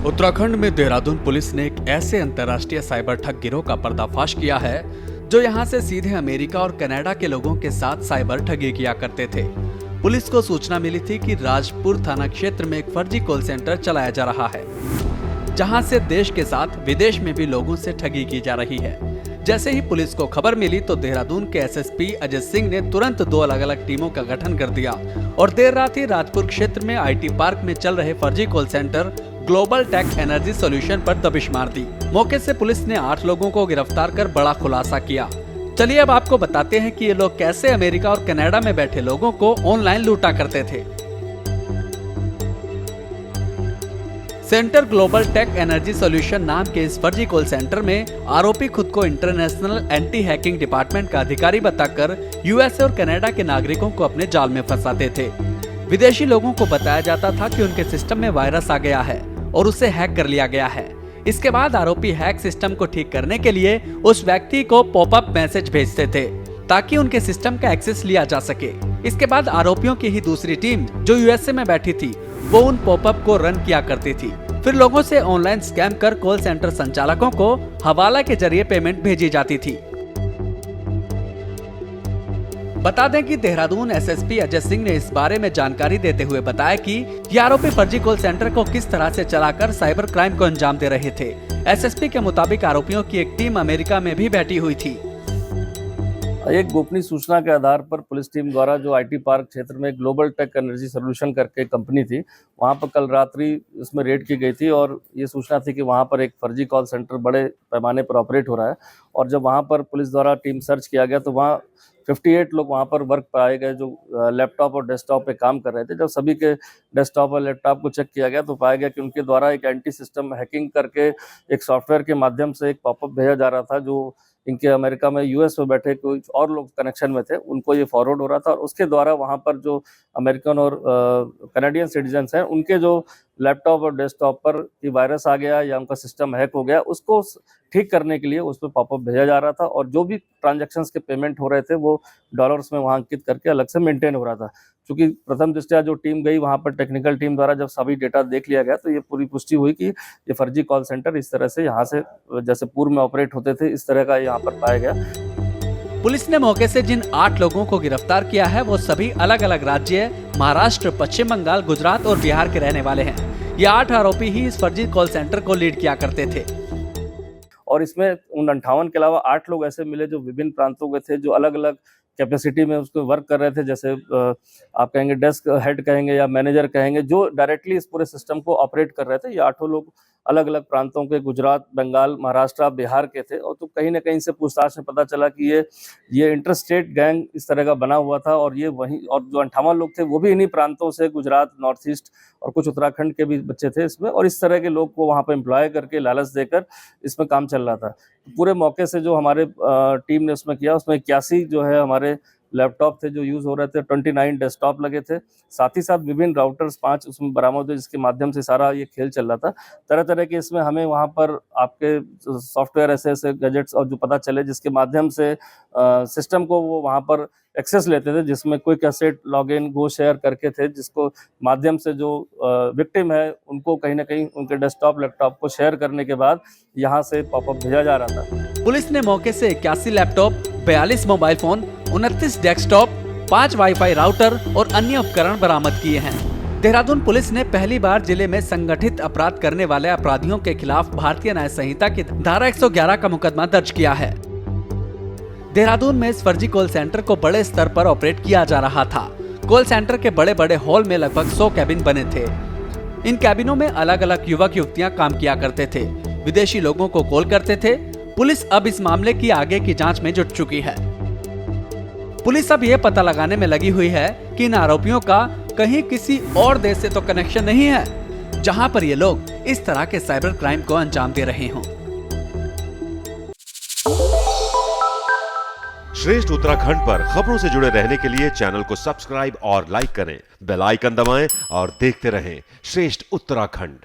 उत्तराखंड में देहरादून पुलिस ने एक ऐसे अंतर्राष्ट्रीय साइबर ठग गिरोह का पर्दाफाश किया है जो यहां से सीधे अमेरिका और कनाडा के लोगों के साथ साइबर ठगी किया करते थे। पुलिस को सूचना मिली थी कि राजपुर थाना क्षेत्र में एक फर्जी कॉल सेंटर चलाया जा रहा है, जहां से देश के साथ विदेश में भी लोगों से ठगी की जा रही है। जैसे ही पुलिस को खबर मिली तो देहरादून के एसएसपी अजय सिंह ने तुरंत 2 अलग-अलग टीमों का गठन कर दिया और देर रात ही राजपुर क्षेत्र में आईटी पार्क में चल रहे फर्जी call centre global tech energy solution पर दबिश मार दी। मौके से पुलिस ने 8 लोगों को गिरफ्तार कर बड़ा खुलासा किया। चलिए अब आपको बताते हैं कि ये लोग कैसे अमेरिका और कनाडा में बैठे लोगों को ऑनलाइन लूटा करते थे। Centre global tech energy solution नाम के इस फर्जी कॉल सेंटर में आरोपी खुद को इंटरनेशनल एंटी हैकिंग डिपार्टमेंट का अधिकारी बताकर यूएसए और कनाडा के नागरिकों को अपने जाल में फंसाते थे। विदेशी लोगों को बताया जाता था कि उनके सिस्टम में वायरस आ गया है और उसे हैक कर लिया गया है। इसके बाद आरोपी हैक सिस्टम को ठीक करने के लिए उस व्यक्ति को पॉपअप मैसेज भेजते थे ताकि उनके सिस्टम का एक्सेस लिया जा सके। इसके बाद आरोपियों की ही दूसरी टीम जो यूएसए में बैठी थी वो उन पॉपअप को रन किया करती थी। फिर लोगों से ऑनलाइन स्कैम कर कॉल सेंटर संचालकों को हवाला के जरिए पेमेंट भेजी जाती थी। बता दें कि देहरादून एसएसपी अजय सिंह ने इस बारे में जानकारी देते हुए बताया कि ये आरोपी फर्जी कॉल सेंटर को किस तरह से चलाकर साइबर क्राइम को अंजाम दे रहे थे। एसएसपी के मुताबिक आरोपियों की एक टीम अमेरिका में भी बैठी हुई थी। एक गोपनीय सूचना के आधार पर पुलिस टीम द्वारा जो आईटी पार्क क्षेत्र में ग्लोबल टेक एनर्जी सॉल्यूशन करके कंपनी थी, वहां पर कल रात्रि इसमें रेड की गई थी और ये सूचना थी कि वहां पर एक फर्जी कॉल सेंटर बड़े पैमाने पर ऑपरेट हो रहा है। और जब वहां पर पुलिस द्वारा टीम सर्च किया गया तो वहां 58 लोग वहां पर वर्क पाए गए जो लैपटॉप और डेस्कटॉप पे काम कर रहे थे। जब सभी के डेस्कटॉप और लैपटॉप को चेक किया गया तो पाया गया कि उनके द्वारा एक एंटी सिस्टम हैकिंग करके एक सॉफ्टवेयर के माध्यम से एक पॉपअप भेजा जा रहा था जो इनके अमेरिका में यूएस में बैठे कुछ और लोग कनेक्शन में थे, उनको ये फॉरवर्ड हो रहा था और उसके द्वारा वहां पर जो अमेरिकन और कनाडियन सिटीजन्स हैं उनके जो लैपटॉप और डेस्कटॉप पर ये वायरस आ गया या उनका सिस्टम हैक हो गया, उसको ठीक करने के लिए उस पर पॉपअप भेजा जा रहा था और जो भी ट्रांजैक्शंस के पेमेंट हो रहे थे वो डॉलर्स में वहां अंकित करके अलग से मेंटेन हो रहा था। क्योंकि प्रथम दृष्टया जो टीम गई वहां पर टेक्निकल टीम द्वारा जब सभी डेटा देख लिया गया तो ये पूरी पुष्टि हुई कि ये फर्जी कॉल सेंटर इस तरह से यहाँ से जैसे पूर्व में ऑपरेट होते थे इस तरह का यहाँ पर पाया गया। पुलिस ने मौके से जिन 8 लोगों को गिरफ्तार किया है वो सभी अलग अलग राज्य महाराष्ट्र, पश्चिम बंगाल, गुजरात और बिहार के रहने वाले हैं। ये 8 आरोपी ही इस फर्जी कॉल सेंटर को लीड किया करते थे। और इसमें उन 58 के अलावा 8 लोग ऐसे मिले जो विभिन्न प्रांतों के थे, जो अलग अलग कैपेसिटी में उसको वर्क कर रहे थे। जैसे आप कहेंगे डेस्क हेड कहेंगे या मैनेजर कहेंगे, जो डायरेक्टली इस पूरे सिस्टम को ऑपरेट कर रहे थे। ये 8 लोग अलग अलग प्रांतों के गुजरात, बंगाल, महाराष्ट्र, बिहार के थे। और तो कहीं ना कहीं से पूछताछ में पता चला कि ये इंटर स्टेट गैंग इस तरह का बना हुआ था और ये वहीं और जो 58 लोग थे वो भी इन्हीं प्रांतों से, गुजरात, नॉर्थ ईस्ट और कुछ उत्तराखंड के भी बच्चे थे इसमें। और इस तरह के लोग को वहाँ पर एम्प्लॉय करके लालच देकर इसमें काम चल रहा था। पूरे मौके से जो हमारे टीम ने उसमें किया, उसमें 81 जो है हमारे लैपटॉप थे जो यूज हो रहे थे, 29 डेस्कटॉप लगे थे, साथ ही साथ विभिन्न राउटर्स 5 उसमें बरामद हुए जिसके माध्यम से सारा ये खेल चल रहा था। तरह तरह के इसमें हमें वहाँ पर आपके सॉफ्टवेयर ऐसे गैजेट्स और जो पता चले जिसके माध्यम से सिस्टम को वो वहाँ पर एक्सेस लेते थे, जिसमें क्विक एसेट, लॉगिन, गो शेयर करके थे, जिसको माध्यम से जो विक्टिम है उनको कहीं ना कहीं उनके डेस्कटॉप लैपटॉप को शेयर करने के बाद यहाँ से पॉपअप भेजा जा रहा था। पुलिस ने मौके से 81 laptop, 42 mobile phone, 29 desktop, 5 wifi router और अन्य उपकरण बरामद किए हैं। देहरादून पुलिस ने पहली बार जिले में संगठित अपराध करने वाले अपराधियों के खिलाफ भारतीय न्याय संहिता की धारा 111 का मुकदमा दर्ज किया है। देहरादून में इस फर्जी कॉल सेंटर को बड़े स्तर पर ऑपरेट किया जा रहा था। कॉल सेंटर के बड़े बड़े हॉल में लगभग 100 कैबिन बने थे। इन कैबिनों में अलग अलग युवक युवतियां काम किया करते थे, विदेशी लोगों को कॉल करते थे। पुलिस अब इस मामले की आगे की जांच में जुट चुकी है। पुलिस अब ये पता लगाने में लगी हुई है कि इन आरोपियों का कहीं किसी और देश से तो कनेक्शन नहीं है जहां पर ये लोग इस तरह के साइबर क्राइम को अंजाम दे रहे हों। श्रेष्ठ उत्तराखंड पर खबरों से जुड़े रहने के लिए चैनल को सब्सक्राइब और लाइक करें, बेल आइकन दबाएं और देखते रहें श्रेष्ठ उत्तराखंड।